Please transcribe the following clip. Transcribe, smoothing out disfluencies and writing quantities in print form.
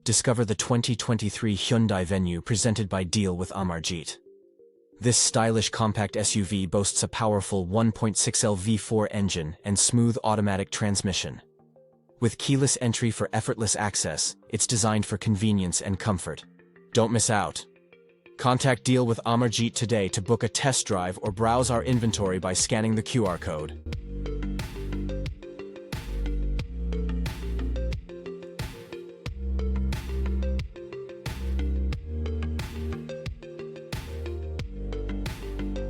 Discover the 2023 Hyundai Venue presented by Deal with Amarjeet. This stylish compact SUV boasts a powerful 1.6L V4 engine and smooth automatic transmission. With keyless entry for effortless access, it's designed for convenience and comfort. Don't miss out. Contact Deal with Amarjeet today to book a test drive or browse our inventory by scanning the QR code.